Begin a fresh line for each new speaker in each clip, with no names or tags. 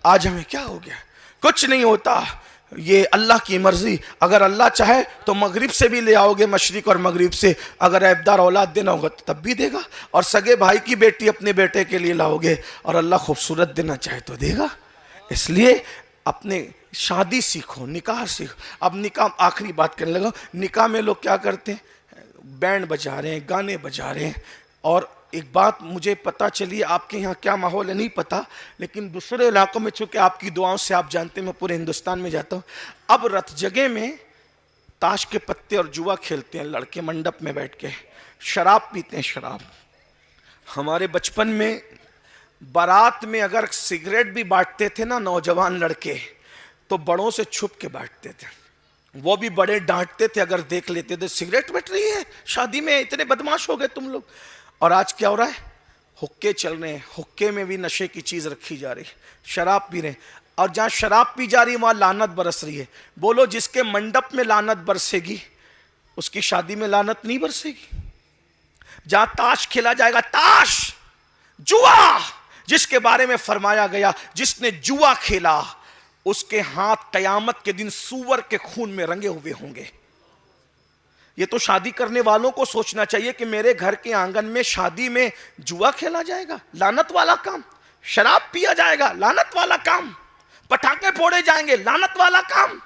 آج ہمیں کیا ہو گیا؟ کچھ نہیں ہوتا، یہ اللہ کی مرضی. اگر اللہ چاہے تو مغرب سے بھی لے آؤ گے، مشرق اور مغرب سے. اگر عیبدار اولاد دینا ہوگا تو تب بھی دے گا. اور سگے بھائی کی بیٹی اپنے بیٹے کے لیے لاؤ گے، اور اللہ خوبصورت دینا چاہے تو دے گا. اس لیے اپنے شادی سیکھو، نکاح سیکھو. اب نکاح، آخری بات کرنے لگا. نکاح میں لوگ کیا کرتے ہیں؟ بینڈ بجا رہے ہیں، گانے بجا رہے ہیں. اور ایک بات مجھے پتا چلی، آپ کے یہاں کیا ماحول ہے نہیں پتا، لیکن دوسرے علاقوں میں چونکہ آپ کی دعاؤں سے آپ جانتے ہیں، میں پورے ہندوستان میں جاتا ہوں. اب رت جگہ میں تاش کے پتے اور جوا کھیلتے ہیں لڑکے، منڈپ میں بیٹھ کے شراب پیتے ہیں. شراب ہمارے بچپن میں بارات میں اگر سگریٹ بھی بانٹتے تھے نا نوجوان لڑکے، تو بڑوں سے چھپ کے بانٹتے تھے. وہ بھی بڑے ڈانٹتے تھے اگر دیکھ لیتے تھے سگریٹ بٹ رہی ہے شادی میں، اتنے بدماش ہو گئے تم لوگ. اور آج کیا ہو رہا ہے؟ حکے چل رہے ہیں، حکے میں بھی نشے کی چیز رکھی جا رہی ہے، شراب پی رہے ہیں. اور جہاں شراب پی جا رہی ہے وہاں لعنت برس رہی ہے. بولو جس کے منڈپ میں لعنت برسے گی اس کی شادی میں لعنت نہیں برسے گی؟ جہاں تاش کھیلا جائے گا، تاش، جوا، جس کے بارے میں فرمایا گیا جس نے جوا کھیلا اس کے ہاتھ قیامت کے دن سور کے خون میں رنگے ہوئے ہوں گے. یہ تو شادی کرنے والوں کو سوچنا چاہیے کہ میرے گھر کے آنگن میں شادی میں جوا کھیلا جائے گا، لعنت والا کام. شراب پیا جائے گا، لعنت والا کام. پٹاخے پھوڑے جائیں گے، لعنت والا کام.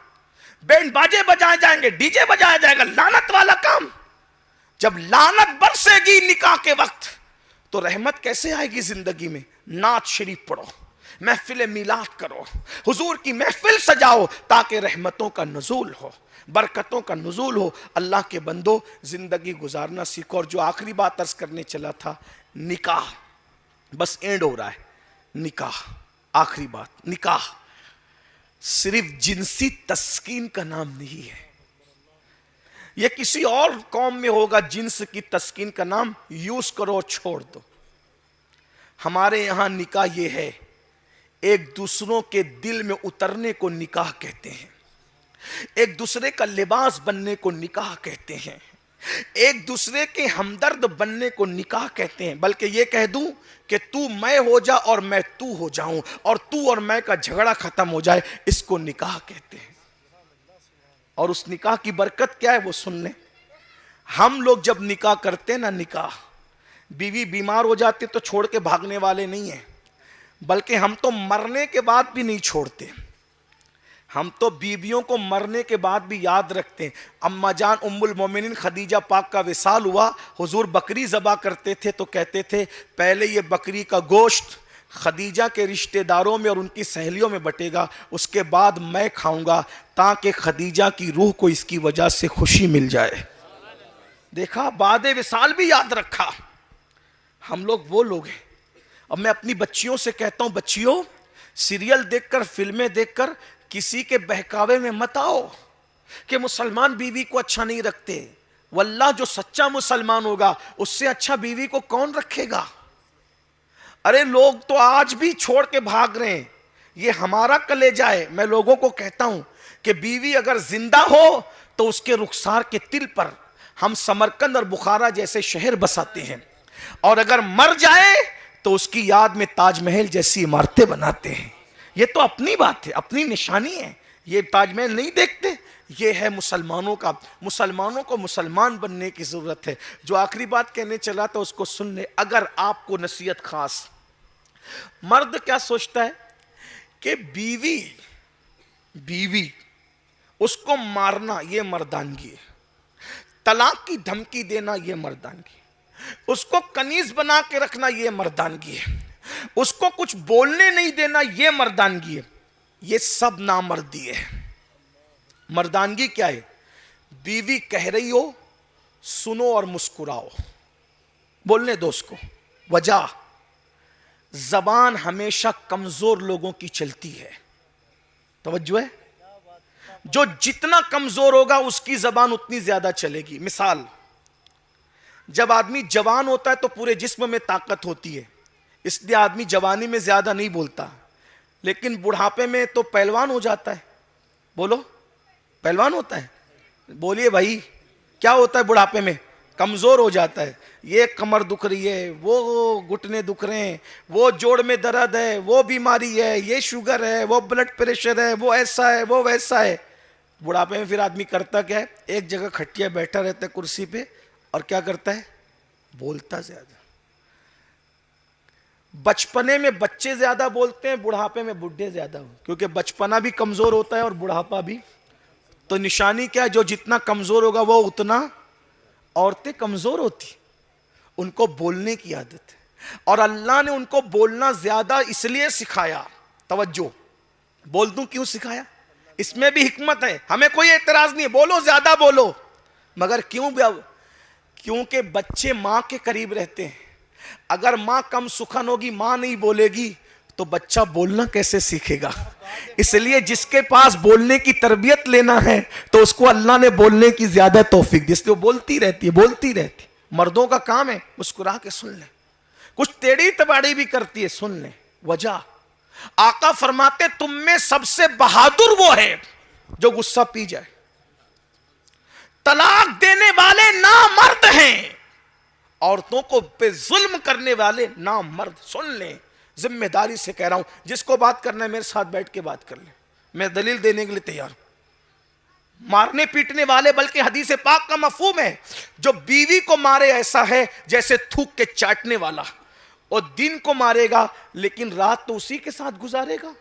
بینڈ باجے بجائے جائیں گے، ڈی جے بجایا جائے گا، لعنت والا کام. جب لعنت برسے گی نکاح کے وقت تو رحمت کیسے آئے گی زندگی میں؟ نعت شریف پڑھو، محفل میلاد کرو، حضور کی محفل سجاؤ تاکہ رحمتوں کا نزول ہو، برکتوں کا نزول ہو. اللہ کے بندو زندگی گزارنا سیکھو. اور جو آخری بات عرض کرنے چلا تھا، نکاح بس اینڈ ہو رہا ہے. نکاح آخری بات، نکاح صرف جنسی تسکین کا نام نہیں ہے. یہ کسی اور قوم میں ہوگا جنس کی تسکین کا نام، یوز کرو چھوڑ دو. ہمارے یہاں نکاح یہ ہے، ایک دوسروں کے دل میں اترنے کو نکاح کہتے ہیں، ایک دوسرے کا لباس بننے کو نکاح کہتے ہیں، ایک دوسرے کے ہمدرد بننے کو نکاح کہتے ہیں. بلکہ یہ کہہ دوں کہ تو میں ہو جا اور میں تو ہو جاؤں، اور تو اور میں کا جھگڑا ختم ہو جائے، اس کو نکاح کہتے ہیں. اور اس نکاح کی برکت کیا ہے وہ سن لیں. ہم لوگ جب نکاح کرتے نا، نکاح، بیوی بیمار ہو جاتے تو چھوڑ کے بھاگنے والے نہیں ہیں، بلکہ ہم تو مرنے کے بعد بھی نہیں چھوڑتے. ہم تو بیویوں کو مرنے کے بعد بھی یاد رکھتے ہیں. اما جان ام المومنین خدیجہ پاک کا وصال ہوا، حضور بکری ذبح کرتے تھے تو کہتے تھے پہلے یہ بکری کا گوشت خدیجہ کے رشتہ داروں میں اور ان کی سہیلیوں میں بٹے گا، اس کے بعد میں کھاؤں گا تاکہ خدیجہ کی روح کو اس کی وجہ سے خوشی مل جائے. دیکھا، بعد وصال بھی یاد رکھا. ہم لوگ وہ لوگ ہیں. اب میں اپنی بچیوں سے کہتا ہوں، بچیوں سیریل دیکھ کر، فلمیں دیکھ کر کسی کے بہکاوے میں مت آؤ کہ مسلمان بیوی کو اچھا نہیں رکھتے. واللہ جو سچا مسلمان ہوگا اس سے اچھا بیوی کو کون رکھے گا؟ ارے لوگ تو آج بھی چھوڑ کے بھاگ رہے ہیں. یہ ہمارا کلیجہ ہے. میں لوگوں کو کہتا ہوں کہ بیوی اگر زندہ ہو تو اس کے رخسار کے تل پر ہم سمرقند اور بخارا جیسے شہر بساتے ہیں، اور اگر مر جائے تو اس کی یاد میں تاج محل جیسی عمارتیں بناتے ہیں. یہ تو اپنی بات ہے، اپنی نشانی ہے. یہ تاج محل نہیں دیکھتے. یہ ہے مسلمانوں کا. مسلمانوں کو مسلمان بننے کی ضرورت ہے. جو آخری بات کہنے چلا تھا اس کو سن لیں. اگر آپ کو نصیحت خاص، مرد کیا سوچتا ہے کہ بیوی اس کو مارنا یہ مردانگی ہے، طلاق کی دھمکی دینا یہ مردانگی ہے، اس کو کنیز بنا کے رکھنا یہ مردانگی ہے، اس کو کچھ بولنے نہیں دینا یہ مردانگی ہے. یہ سب نامردی ہے. مردانگی کیا ہے؟ بیوی کہہ رہی ہو سنو اور مسکراؤ، بولنے دو اس کو. وجہ، زبان ہمیشہ کمزور لوگوں کی چلتی ہے. توجہ ہے؟ جو جتنا کمزور ہوگا اس کی زبان اتنی زیادہ چلے گی. مثال، جب آدمی جوان ہوتا ہے تو پورے جسم میں طاقت ہوتی ہے، اس لیے آدمی جوانی میں زیادہ نہیں بولتا، لیکن بڑھاپے میں تو پہلوان ہو جاتا ہے. بولو، پہلوان ہوتا ہے. بولیے بھائی، کیا ہوتا ہے بڑھاپے میں؟ کمزور ہو جاتا ہے. یہ کمر دکھ رہی ہے, وہ گھٹنے دکھ رہے ہیں, وہ جوڑ میں درد ہے, وہ بیماری ہے, یہ شوگر ہے, وہ بلڈ پریشر ہے, وہ ایسا ہے, وہ ویسا ہے. بڑھاپے میں پھر آدمی کرتا کیا ہے؟ ایک جگہ کھٹیا بیٹھا رہتا ہے کرسی پہ, اور کیا کرتا ہے؟ بولتا زیادہ. بچپنے میں بچے زیادہ بولتے ہیں, بڑھاپے میں بڈھے زیادہ ہو, کیونکہ بچپنا بھی کمزور ہوتا ہے اور بڑھاپا بھی. تو نشانی کیا ہے؟ جو جتنا کمزور ہوگا وہ اتنا. عورتیں کمزور ہوتی, ان کو بولنے کی عادت ہے, اور اللہ نے ان کو بولنا زیادہ اس لیے سکھایا. توجہ, بول دوں کیوں سکھایا؟ اس میں بھی حکمت ہے. ہمیں کوئی اعتراض نہیں ہے, بولو, زیادہ بولو, مگر کیوں؟ کیونکہ بچے ماں کے قریب رہتے ہیں. اگر ماں کم سخن ہوگی, ماں نہیں بولے گی, تو بچہ بولنا کیسے سیکھے گا؟ اس لیے جس کے پاس بولنے کی تربیت لینا ہے تو اس کو اللہ نے بولنے کی زیادہ توفیق دی, اس لیے وہ بولتی رہتی ہے, بولتی رہتی. مردوں کا کام ہے مسکرا کے سن لیں, کچھ ٹیڑھی تباڑی بھی کرتی ہے, سن لیں. وجہ, آقا فرماتے تم میں سب سے بہادر وہ ہے جو غصہ پی جائے. طلاق دینے والے نامرد ہیں, عورتوں کو پہ ظلم کرنے والے نامرد. سن لیں, ذمہ داری سے کہہ رہا ہوں, جس کو بات کرنا ہے میرے ساتھ بیٹھ کے بات کر لیں, میں دلیل دینے کے لیے تیار ہوں. مارنے پیٹنے والے, بلکہ حدیث پاک کا مفہوم ہے, جو بیوی کو مارے ایسا ہے جیسے تھوک کے چاٹنے والا, اور دن کو مارے گا لیکن رات تو اسی کے ساتھ گزارے گا.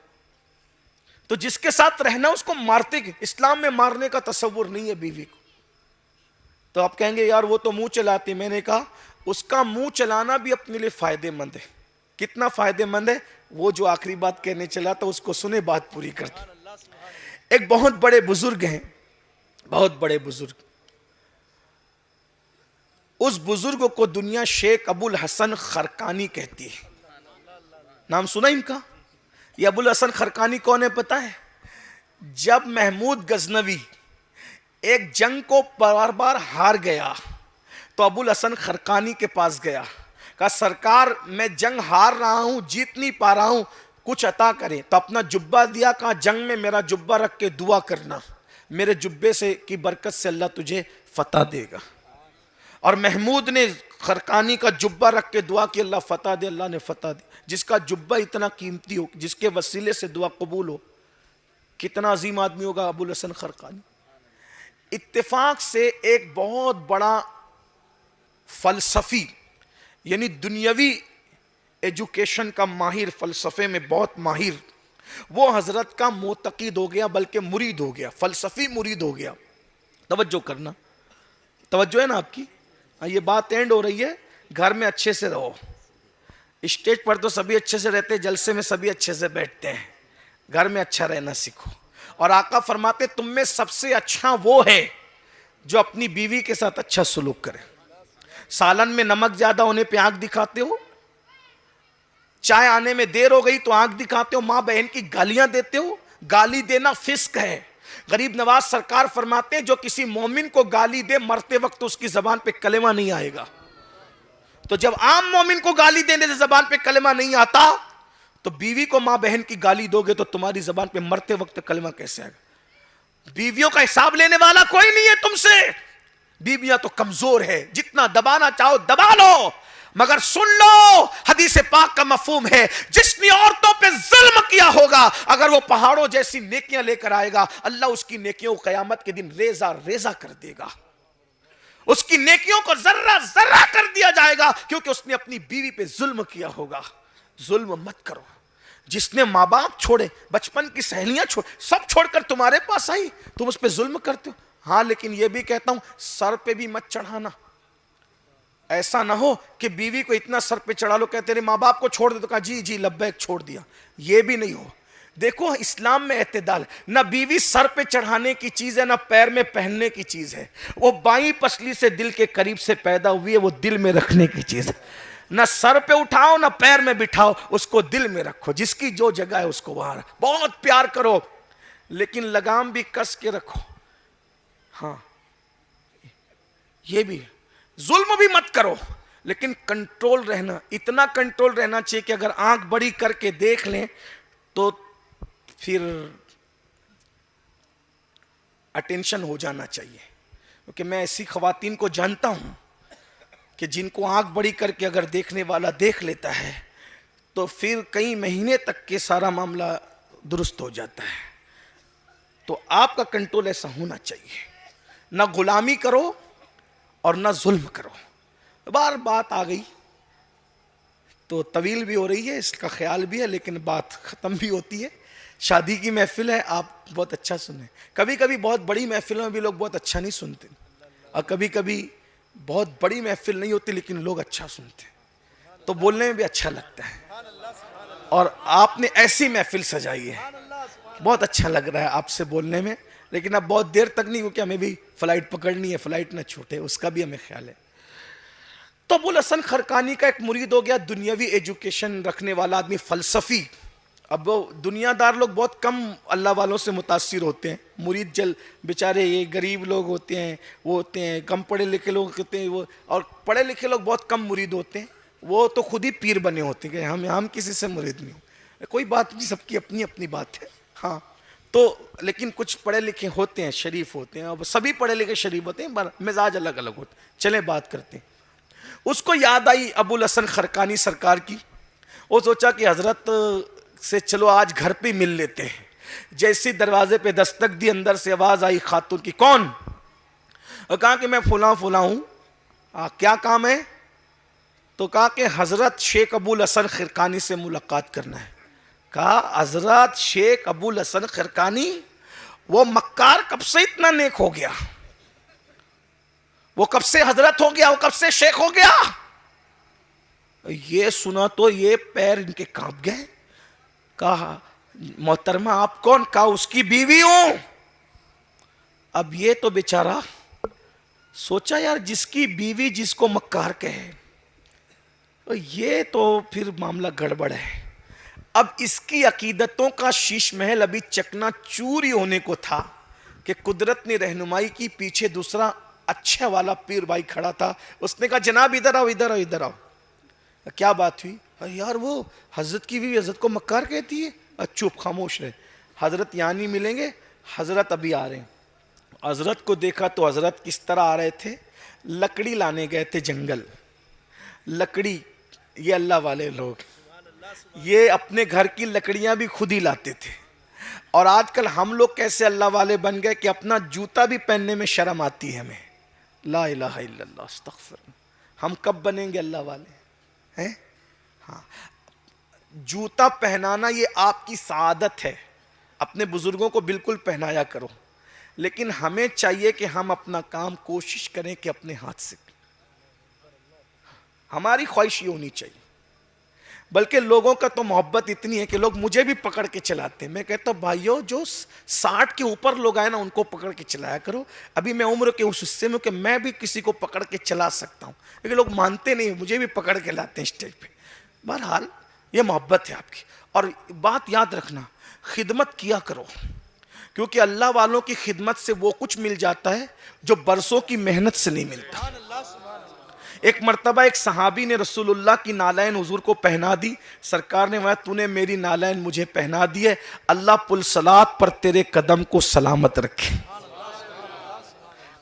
تو جس کے ساتھ رہنا اس کو مارتے گے. اسلام میں مارنے کا تصور نہیں ہے بیوی کو. تو آپ کہیں گے یار وہ تو منہ چلاتی. میں نے کہا اس کا منہ چلانا بھی اپنے لیے فائدے مند ہے. کتنا فائدے مند ہے؟ وہ جو آخری بات کہنے چلا تھا اس کو سنے, بات پوری کرتے. ایک بہت بڑے بزرگ ہیں, بہت بڑے بزرگ. اس بزرگ کو دنیا شیخ ابو الحسن خرقانی کہتی ہے. نام سنا ان کا؟ یہ ابو الحسن خرقانی کون ہے پتہ ہے؟ جب محمود غزنوی ایک جنگ کو بار بار ہار گیا تو ابو الحسن خرقانی کے پاس گیا, کہا سرکار میں جنگ ہار رہا ہوں, جیت نہیں پا رہا ہوں, کچھ عطا کریں. تو اپنا جبہ دیا, کہا جنگ میں میرا جبہ رکھ کے دعا کرنا, میرے جبے سے کی برکت سے اللہ تجھے فتح دے گا. اور محمود نے خرقانی کا جبہ رکھ کے دعا کی, اللہ فتح دے, اللہ نے فتح دی. جس کا جبہ اتنا قیمتی ہو, جس کے وسیلے سے دعا قبول ہو, کتنا عظیم آدمی ہوگا ابو الحسن خرقانی. اتفاق سے ایک بہت بڑا فلسفی, یعنی دنیاوی ایجوکیشن کا ماہر, فلسفے میں بہت ماہر, وہ حضرت کا معتقد ہو گیا, بلکہ مرید ہو گیا, فلسفی مرید ہو گیا. توجہ کرنا, توجہ ہے نا آپ کی؟ یہ بات اینڈ ہو رہی ہے. گھر میں اچھے سے رہو, اسٹیج پر تو سبھی اچھے سے رہتے, جلسے میں سبھی اچھے سے بیٹھتے ہیں. گھر میں اچھا رہنا سیکھو. اور آقا فرماتے تم میں سب سے اچھا وہ ہے جو اپنی بیوی کے ساتھ اچھا سلوک کرے. سالن میں نمک زیادہ ہونے پہ آنکھ دکھاتے ہو, چائے آنے میں دیر ہو گئی تو آنکھ دکھاتے ہو, ماں بہن کی گالیاں دیتے ہو. گالی دینا فسق ہے. غریب نواز سرکار فرماتے ہیں جو کسی مومن کو گالی دے مرتے وقت اس کی زبان پہ کلمہ نہیں آئے گا. تو جب عام مومن کو گالی دینے سے زبان پہ کلمہ نہیں آتا, تو بیوی کو ماں بہن کی گالی دو گے تو تمہاری زبان پہ مرتے وقت کلمہ کیسے آئے گا؟ بیویوں کا حساب لینے والا کوئی نہیں ہے تم سے. بیویاں تو کمزور ہے, جتنا دبانا چاہو دبا لو, مگر سن لو حدیث پاک کا مفہوم ہے, جس نے عورتوں پہ ظلم کیا ہوگا اگر وہ پہاڑوں جیسی نیکیاں لے کر آئے گا, اللہ اس کی نیکیوں کو قیامت کے دن ریزہ ریزہ کر دے گا. اس کی نیکیوں کو ذرہ ذرہ کر دیا جائے گا, کیونکہ اس نے اپنی بیوی پہ ظلم کیا ہوگا. ظلم مت کرو. جس نے ماں باپ چھوڑے, بچپن کی سہیلیاں چھوڑ, سب چھوڑ کر تمہارے پاس آئی, تم اس پہ ظلم کرتے ہو. ہاں لیکن یہ بھی کہتا ہوں سر پہ بھی مت چڑھانا. ایسا نہ ہو کہ بیوی کو اتنا سر پہ چڑھا لو, کہتے رہے ماں باپ کو چھوڑ دے, تو کہا جی جی لبیک چھوڑ دیا. یہ بھی نہیں ہو. دیکھو اسلام میں اعتدال ہے. نہ بیوی سر پہ چڑھانے کی چیز ہے, نہ پیر میں پہننے کی چیز ہے. وہ بائیں پسلی سے دل کے قریب سے پیدا ہوئی ہے, وہ دل میں رکھنے کی چیز ہے. نہ سر پہ اٹھاؤ نہ پیر میں بٹھاؤ, اس کو دل میں رکھو. جس کی جو جگہ ہے اس کو وہاں رکھو. بہت پیار کرو لیکن لگام بھی کس کے رکھو. ہاں یہ بھی, ظلم بھی مت کرو لیکن کنٹرول رہنا. اتنا کنٹرول رہنا چاہیے کہ اگر آنکھ بڑی کر کے دیکھ لیں تو پھر اٹینشن ہو جانا چاہیے. کیونکہ میں ایسی خواتین کو جانتا ہوں کہ جن کو آنکھ بڑی کر کے اگر دیکھنے والا دیکھ لیتا ہے تو پھر کئی مہینے تک کے سارا معاملہ درست ہو جاتا ہے. تو آپ کا کنٹرول ایسا ہونا چاہیے, نہ غلامی کرو اور نہ ظلم کرو. بار بات آ گئی تو طویل بھی ہو رہی ہے, اس کا خیال بھی ہے, لیکن بات ختم بھی ہوتی ہے. شادی کی محفل ہے, آپ بہت اچھا سنیں. کبھی کبھی بہت بڑی محفلوں میں بھی لوگ بہت اچھا نہیں سنتے, اور کبھی کبھی بہت بڑی محفل نہیں ہوتی لیکن لوگ اچھا سنتے, تو بولنے میں بھی اچھا لگتا ہے. اور آپ نے ایسی محفل سجائی ہے, بہت اچھا لگ رہا ہے آپ سے بولنے میں, لیکن اب بہت دیر تک نہیں, کیونکہ ہمیں بھی فلائٹ پکڑنی ہے, فلائٹ نہ چھوٹے, اس کا بھی ہمیں خیال ہے. تو ابوالحسن خرقانی کا ایک مرید ہو گیا, دنیاوی ایجوکیشن رکھنے والا آدمی, فلسفی. اب وہ دنیا دار لوگ بہت کم اللہ والوں سے متاثر ہوتے ہیں. مرید بیچارے یہ غریب لوگ ہوتے ہیں, وہ ہوتے ہیں کم پڑھے لکھے لوگ ہوتے ہیں, وہ اور پڑھے لکھے لوگ بہت کم مرید ہوتے ہیں. وہ تو خود ہی پیر بنے ہوتے ہیں کہ ہم کسی سے مرید نہیں ہوں. کوئی بات نہیں, سب کی اپنی اپنی بات ہے. ہاں تو لیکن کچھ پڑھے لکھے ہوتے ہیں, شریف ہوتے ہیں, اور سبھی پڑھے لکھے شریف ہوتے ہیں, مزاج الگ الگ ہوتے ہیں. چلیں بات کرتے ہیں. اس کو یاد آئی ابوالحسن خرقانی سرکار کی. وہ سوچا کہ حضرت سے چلو آج گھر پہ مل لیتے ہیں. جیسی دروازے پہ دستک دی, اندر سے آواز آئی خاتون کی, کون؟ اور کہا کہ میں فلاں فلاں ہوں. کیا کام ہے؟ تو کہا کہ حضرت شیخ ابوالحسن خرقانی سے ملاقات کرنا ہے. کہا حضرت شیخ ابوالحسن خرقانی, وہ مکار کب سے اتنا نیک ہو گیا؟ وہ کب سے حضرت ہو گیا؟ وہ کب سے شیخ ہو گیا؟ یہ سنا تو یہ پیر ان کے کانپ گئے. کہا محترمہ آپ کون؟ کہا اس کی بیوی ہوں. اب یہ تو بیچارہ سوچا یار, جس کی بیوی جس کو مکار کہے, یہ تو پھر معاملہ گڑبڑ ہے. اب اس کی عقیدتوں کا شیش محل ابھی چکنا چوری ہونے کو تھا کہ قدرت نے رہنمائی کی. پیچھے دوسرا اچھا والا پیر بھائی کھڑا تھا. اس نے کہا جناب ادھر آؤ, ادھر آؤ, ادھر آؤ. کیا بات ہوئی؟ یار وہ حضرت کی بیوی حضرت کو مکار کہتی ہے. چپ, خاموش رہے. حضرت یہاں نہیں ملیں گے, حضرت ابھی آ رہے ہیں. حضرت کو دیکھا تو حضرت کس طرح آ رہے تھے؟ لکڑی لانے گئے تھے جنگل. لکڑی, یہ اللہ والے لوگ, یہ اپنے گھر کی لکڑیاں بھی خود ہی لاتے تھے. اور آج کل ہم لوگ کیسے اللہ والے بن گئے کہ اپنا جوتا بھی پہننے میں شرم آتی ہے ہمیں. لا الہ الا اللہ, استغفر. ہم کب بنیں گے اللہ والے ہیں؟ ہاں, جوتا پہنانا یہ آپ کی سعادت ہے. اپنے بزرگوں کو بالکل پہنایا کرو, لیکن ہمیں چاہیے کہ ہم اپنا کام کوشش کریں کہ اپنے ہاتھ سے. ہماری خواہش یہ ہونی چاہیے. بلکہ لوگوں کا تو محبت اتنی ہے کہ لوگ مجھے بھی پکڑ کے چلاتے ہیں. میں کہتا ہوں بھائیو, جو 60 کے اوپر لوگ آئے نا, ان کو پکڑ کے چلایا کرو. ابھی میں عمر کے اس حصے میں کہ میں بھی کسی کو پکڑ کے چلا سکتا ہوں, لیکن لوگ مانتے نہیں, مجھے بھی پکڑ کے لاتے ہیں اسٹیج پہ. بہرحال یہ محبت ہے آپ کی. اور بات یاد رکھنا, خدمت کیا کرو, کیونکہ اللہ والوں کی خدمت سے وہ کچھ مل جاتا ہے جو برسوں کی محنت سے نہیں ملتا. ایک مرتبہ ایک صحابی نے رسول اللہ کی نالین حضور کو پہنا دی. سرکار نے تو نے میری نالین مجھے پہنا دی ہے, اللہ پل صلات پر تیرے قدم کو سلامت رکھے.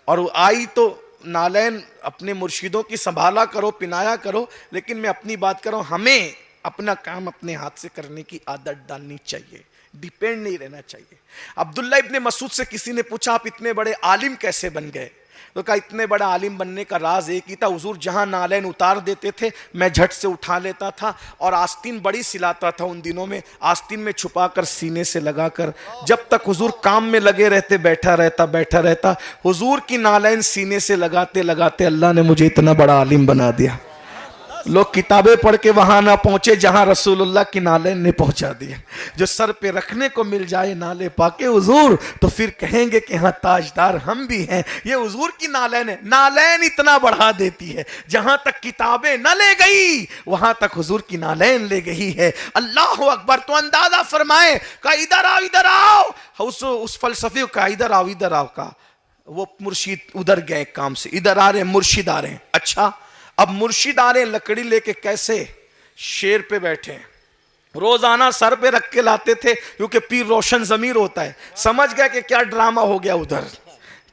اور وہ آئی تو نالین اپنے مرشدوں کی سنبھالا کرو, پنایا کرو, لیکن میں اپنی بات کر رہا ہوں, ہمیں اپنا کام اپنے ہاتھ سے کرنے کی عادت ڈالنی چاہیے, ڈیپینڈ نہیں رہنا چاہیے. عبداللہ ابن مسعود سے کسی نے پوچھا آپ اتنے بڑے عالم کیسے بن گئے؟ تو کہا اتنے بڑا عالم بننے کا راز ایک ہی تھا, حضور جہاں نالین اتار دیتے تھے میں جھٹ سے اٹھا لیتا تھا, اور آستین بڑی سلاتا تھا ان دنوں میں, آستین میں چھپا کر سینے سے لگا کر, جب تک حضور کام میں لگے رہتے بیٹھا رہتا. حضور کی نالین سینے سے لگاتے لگاتے اللہ نے مجھے اتنا بڑا عالم بنا دیا. لوگ کتابیں پڑھ کے وہاں نہ پہنچے جہاں رسول اللہ کی نالین نے پہنچا دیا. جو سر پہ رکھنے کو مل جائے نالے پاکے حضور, تو پھر کہیں گے کہ ہاں تاجدار ہم بھی ہیں. یہ حضور کی نالین ہے. نالین اتنا بڑھا دیتی ہے, جہاں تک کتابیں نہ لے گئی وہاں تک حضور کی نالین لے گئی ہے. اللہ اکبر. تو اندازہ فرمائے کہ ادھر آؤ ادھر آؤ, اس فلسفی کا ادھر آؤ ادھر آؤ کا, وہ مرشد ادھر گئے کام سے, ادھر آ رہے ہیں مرشد آ رہے ہیں. اچھا, اب مرشد آ رہے ہیں لکڑی لے کے, کیسے؟ شیر پہ بیٹھے, روزانہ سر پہ رکھ کے لاتے تھے, کیونکہ پیر روشن ضمیر ہوتا ہے. سمجھ گئے کہ کیا ڈرامہ ہو گیا ادھر,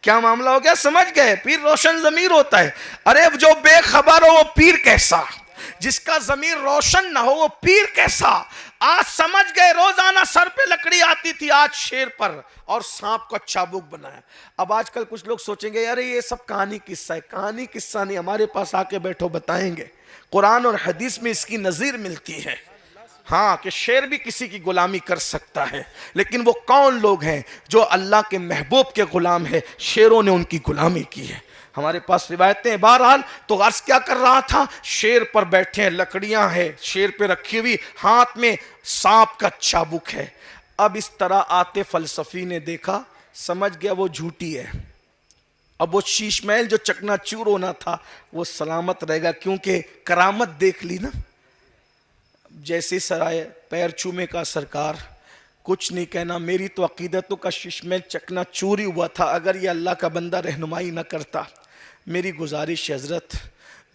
کیا معاملہ ہو گیا؟ سمجھ گئے؟ پیر روشن ضمیر ہوتا ہے. ارے جو بے خبر ہو وہ پیر کیسا؟ جس کا ضمیر روشن نہ ہو وہ پیر کیسا؟ آج سمجھ گئے. روزانہ سر پہ لکڑی آتی تھی، آج شیر پر اور سانپ کو چابک بنایا. اب آج کل کچھ لوگ سوچیں گے ارے یہ سب کہانی قصہ ہے. کہانی قصہ نہیں، ہمارے پاس آ کے بیٹھو بتائیں گے. قرآن اور حدیث میں اس کی نظیر ملتی ہے. ہاں کہ شیر بھی کسی کی غلامی کر سکتا ہے، لیکن وہ کون لوگ ہیں جو اللہ کے محبوب کے غلام ہیں؟ شیروں نے ان کی غلامی کی ہے. ہمارے پاس روایتیں. بہرحال تو عرض کیا کر رہا تھا؟ شیر پر بیٹھے ہیں، لکڑیاں ہیں شیر پہ رکھی ہوئی، ہاتھ میں سانپ کا چابک ہے. اب اس طرح آتے فلسفی نے دیکھا، سمجھ گیا وہ جھوٹی ہے. اب وہ شیش محل جو چکنا چور ہونا تھا وہ سلامت رہے گا، کیونکہ کرامت دیکھ لی نا. جیسے سرائے پیر چومے کا سرکار، کچھ نہیں کہنا، میری تو عقیدتوں کا شیش محل چکنا چوری ہوا تھا. اگر یہ اللہ کا بندہ رہنمائی نہ کرتا. میری گزارش حضرت،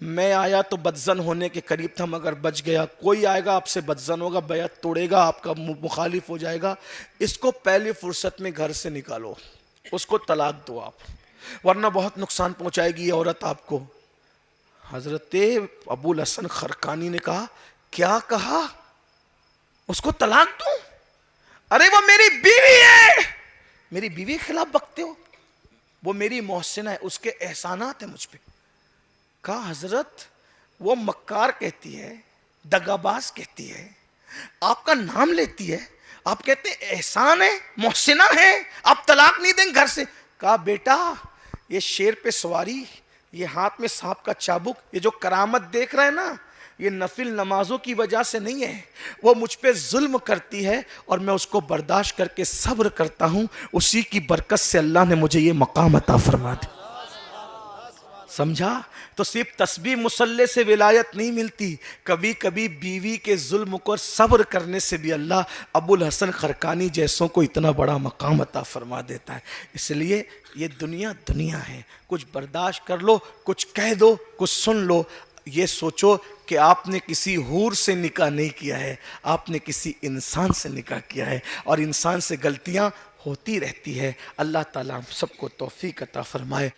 میں آیا تو بدزن ہونے کے قریب تھا مگر بچ گیا. کوئی آئے گا آپ سے بدزن ہوگا، بیعت توڑے گا، آپ کا مخالف ہو جائے گا، اس کو پہلی فرصت میں گھر سے نکالو، اس کو طلاق دو آپ، ورنہ بہت نقصان پہنچائے گی یہ عورت آپ کو. حضرت ابو الحسن خرقانی نے کہا کیا کہا؟ اس کو طلاق دوں؟ ارے وہ میری بیوی ہے. میری بیوی کے خلاف بکتے ہو؟ وہ میری محسنہ ہے، اس کے احسانات ہیں مجھ پہ. کہا حضرت وہ مکار کہتی ہے، دغاباز کہتی ہے، آپ کا نام لیتی ہے، آپ کہتے ہیں احسان ہے، محسنہ ہے، آپ طلاق نہیں دیں گھر سے. کہا بیٹا یہ شیر پہ سواری، یہ ہاتھ میں سانپ کا چابک، یہ جو کرامت دیکھ رہے ہیں نا، یہ نفل نمازوں کی وجہ سے نہیں ہے. وہ مجھ پہ ظلم کرتی ہے اور میں اس کو برداشت کر کے صبر کرتا ہوں، اسی کی برکت سے اللہ نے مجھے یہ مقام عطا فرما دیا. سمجھا؟ تو صرف تسبیح مصلے سے ولایت نہیں ملتی، کبھی کبھی بیوی کے ظلم کو صبر کرنے سے بھی اللہ ابو الحسن خرقانی جیسوں کو اتنا بڑا مقام عطا فرما دیتا ہے. اس لیے یہ دنیا دنیا ہے، کچھ برداشت کر لو، کچھ کہہ دو، کچھ سن لو. یہ سوچو کہ آپ نے کسی حور سے نکاح نہیں کیا ہے، آپ نے کسی انسان سے نکاح کیا ہے، اور انسان سے غلطیاں ہوتی رہتی ہے. اللہ تعالیٰ ہم سب کو توفیق عطا فرمائے.